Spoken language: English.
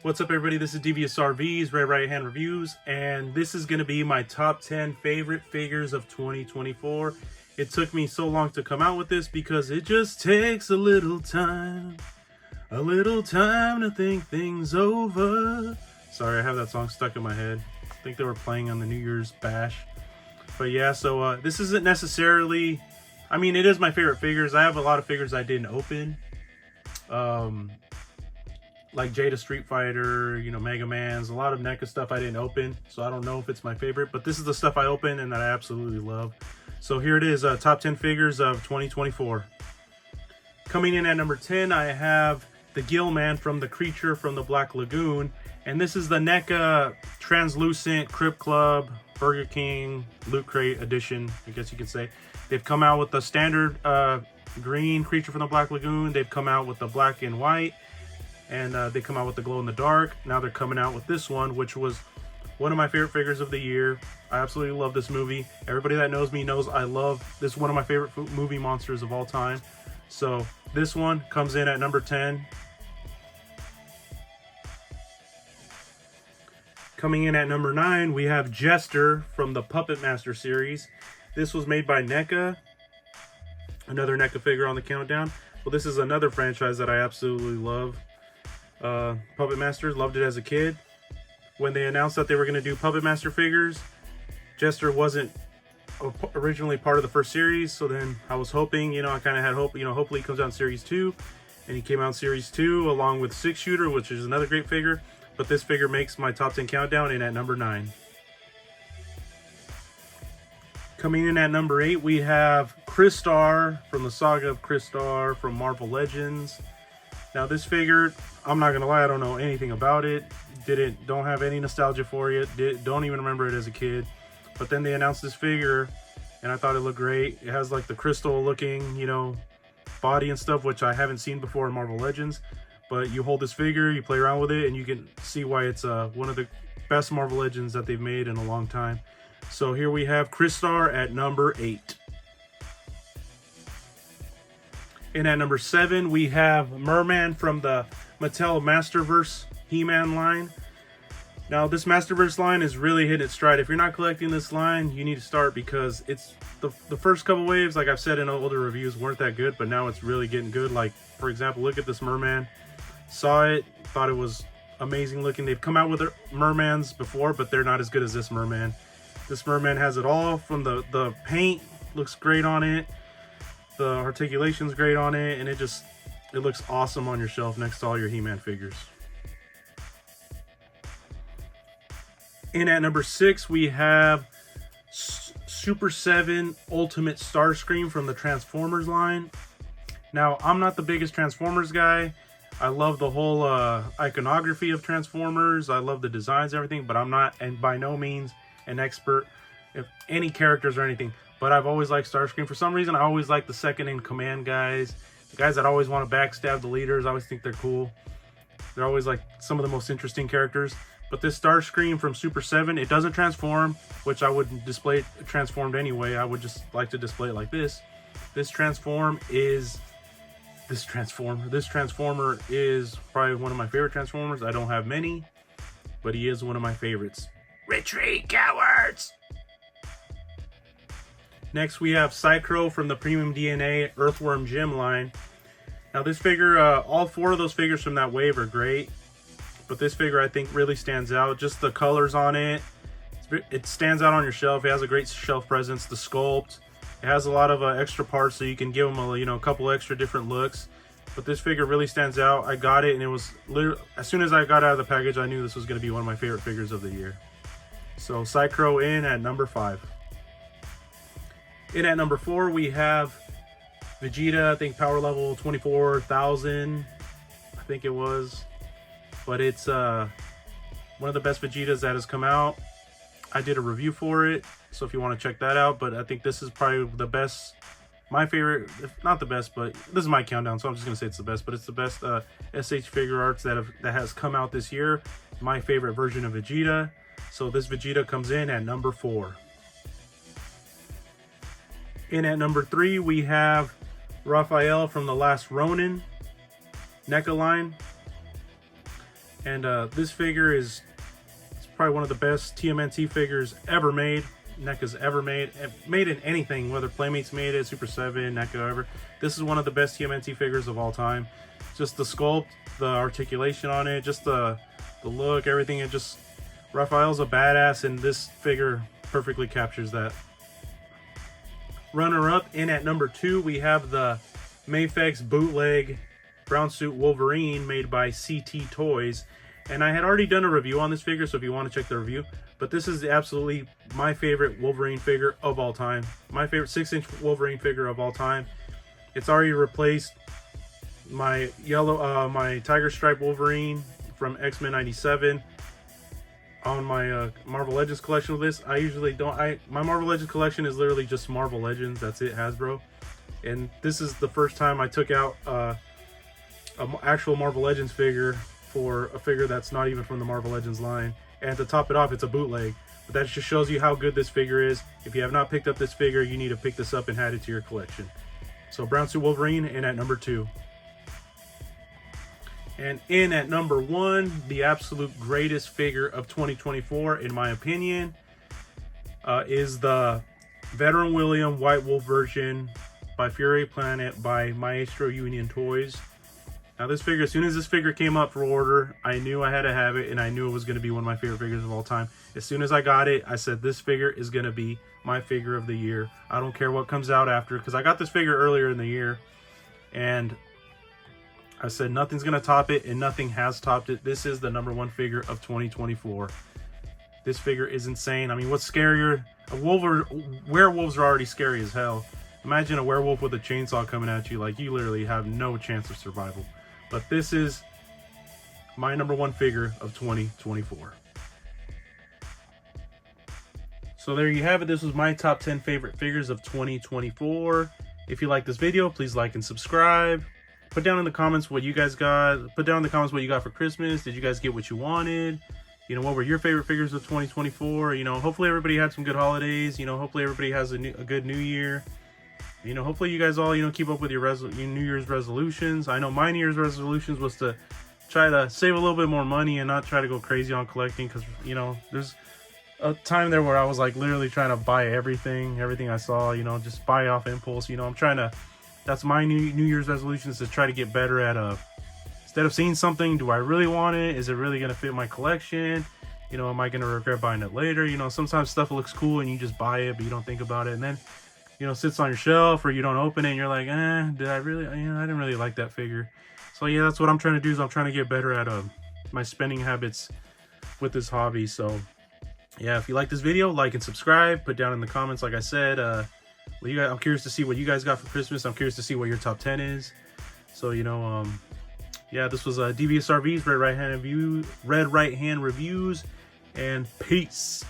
What's up, everybody? This is Devious RVs, Red Right Hand Reviews, and this is going to be my top 10 favorite figures of 2024. It took me so long to come out with this because it just takes a little time to think things over. Sorry, I have that song stuck in my head. I think they were playing on the New Year's Bash. But yeah, so this isn't necessarily, I mean, it is my favorite figures. I have a lot of figures I didn't open. Like Jada Street Fighter, Mega Man's, a lot of NECA stuff I didn't open, so I don't know if it's my favorite, but this is the stuff I opened and that I absolutely love. So here it is, top 10 figures of 2024. Coming in at number 10, I have the Gill Man from the Creature from the Black Lagoon, and this is the NECA Translucent Crypt Club Burger King Loot Crate edition, I guess you could say. They've come out with the standard green Creature from the Black Lagoon, they've come out with the black and white, and they come out with the glow in the dark. Now they're coming out with this one, which was one of my favorite figures of the year. I absolutely love this movie. Everybody that knows me knows I love this, one of my favorite movie monsters of all time. So this one comes in at number 10. Coming in at number 9, we have Jester from the Puppet Master series. This was made by NECA. Another NECA figure on the countdown. Well, this is another franchise that I absolutely love. Puppet Masters, loved it as a kid. When they announced that they were going to do Puppet Master figures, Jester wasn't originally part of the first series, so then I was hoping, I kind of had hope, hopefully he comes out in series 2, and he came out in series 2 along with Six Shooter, which is another great figure, but this figure makes my top 10 countdown in at number 9. Coming in at number 8, we have Crystar from the Saga of Crystar from Marvel Legends. Now this figure, I'm not gonna lie, I don't know anything about it. Don't have any nostalgia for it. Don't even remember it as a kid. But then they announced this figure, and I thought it looked great. It has like the crystal looking, body and stuff, which I haven't seen before in Marvel Legends. But you hold this figure, you play around with it, and you can see why it's one of the best Marvel Legends that they've made in a long time. So here we have Crystar at number 8. And at number 7, we have Merman from the Mattel Masterverse He-Man line. Now, this Masterverse line is really hitting its stride. If you're not collecting this line, you need to start, because it's the first couple waves, like I've said in older reviews, weren't that good, but now it's really getting good. Like, for example, look at this Merman. Saw it, thought it was amazing looking. They've come out with Mermans before, but they're not as good as this Merman. This Merman has it all. From the paint, looks great on it. The articulation's great on it, and it looks awesome on your shelf next to all your He-Man figures. And at number 6, we have Super 7 Ultimate Starscream from the Transformers line. Now, I'm not the biggest Transformers guy. I love the whole iconography of Transformers. I love the designs and everything, but I'm not, and by no means, an expert of any characters or anything. But I've always liked Starscream. For some reason, I always like the second in command guys. The guys that always want to backstab the leaders. I always think they're cool. They're always like some of the most interesting characters. But this Starscream from Super 7, it doesn't transform, which I wouldn't display it transformed anyway. I would just like to display it like this. This Transformer is probably one of my favorite Transformers. I don't have many, but he is one of my favorites. Retreat, cowards! Next, we have Psychro from the Premium DNA Earthworm Jim line. Now this figure, all 4 of those figures from that wave are great, but this figure I think really stands out. Just the colors on it, it stands out on your shelf. It has a great shelf presence. The sculpt, it has a lot of extra parts, so you can give them a couple extra different looks. But this figure really stands out. I got it, and it was literally, as soon as I got out of the package, I knew this was going to be one of my favorite figures of the year. So Psychro in at number 5. In at number 4, we have Vegeta, I think power level 24,000, I think it was. But it's one of the best Vegetas that has come out. I did a review for it, so if you want to check that out. But I think this is probably the best, my favorite, if not the best, but this is my countdown, so I'm just going to say it's the best. But it's the best SH Figure Arts that has come out this year. My favorite version of Vegeta. So this Vegeta comes in at number 4. In at number 3, we have Raphael from The Last Ronin NECA line. And this figure is probably one of the best TMNT figures ever made. NECA's ever made in anything, whether Playmates made it, Super 7, NECA, ever. This is one of the best TMNT figures of all time. Just the sculpt, the articulation on it, just the look, everything. It just, Raphael's a badass, and this figure perfectly captures that. Runner up, in at number 2, we have the Mafex bootleg brown suit Wolverine made by CT Toys. And I had already done a review on this figure, so if you want to check the review. But this is absolutely my favorite Wolverine figure of all time. My favorite 6-inch Wolverine figure of all time. It's already replaced my my Tiger Stripe Wolverine from X-Men 97 on my Marvel Legends collection of this. I usually don't, my Marvel Legends collection is literally just Marvel Legends. That's it, Hasbro. And this is the first time I took out an actual Marvel Legends figure for a figure that's not even from the Marvel Legends line. And to top it off, it's a bootleg. But that just shows you how good this figure is. If you have not picked up this figure, you need to pick this up and add it to your collection. So Brown Suit Wolverine in at number 2. And in at number 1, the absolute greatest figure of 2024, in my opinion, is the Veteran William White Wolf version by Fury Planet by Maestro Union Toys. Now this figure, as soon as this figure came up for order, I knew I had to have it, and I knew it was going to be one of my favorite figures of all time. As soon as I got it, I said this figure is going to be my figure of the year. I don't care what comes out after, because I got this figure earlier in the year, and I said nothing's going to top it, and nothing has topped it. This is the number 1 figure of 2024. This figure is insane. I mean, what's scarier? Werewolves are already scary as hell. Imagine a werewolf with a chainsaw coming at you. Like, you literally have no chance of survival. But this is my number 1 figure of 2024. So there you have it. This was my top 10 favorite figures of 2024. If you like this video, please like and subscribe. Put down in the comments what you guys got. Put down in the comments what you got for Christmas. Did you guys get what you wanted? You know, what were your favorite figures of 2024? You know, hopefully everybody had some good holidays. You know, hopefully everybody has a good new year. You know, hopefully you guys all, you know, keep up with your New Year's resolutions. I know my New Year's resolutions was to try to save a little bit more money and not try to go crazy on collecting, because, you know, there's a time there where I was like literally trying to buy everything I saw, you know, just buy off impulse. You know, I'm trying to, that's my New Year's resolution, is to try to get better at instead of seeing something, do I really want it? Is it really going to fit my collection? You know, am I going to regret buying it later? You know, sometimes stuff looks cool and you just buy it, but you don't think about it. And then, you know, sits on your shelf, or you don't open it and you're like, did I really, you know, I didn't really like that figure. So yeah, that's what I'm trying to do, is I'm trying to get better at my spending habits with this hobby. So yeah, if you like this video, like and subscribe. Put down in the comments, like I said, what you guys, I'm curious to see what you guys got for Christmas. I'm curious to see what your top 10 is. So, you know, yeah, this was DVS RVs, Red Right Hand Reviews, and peace.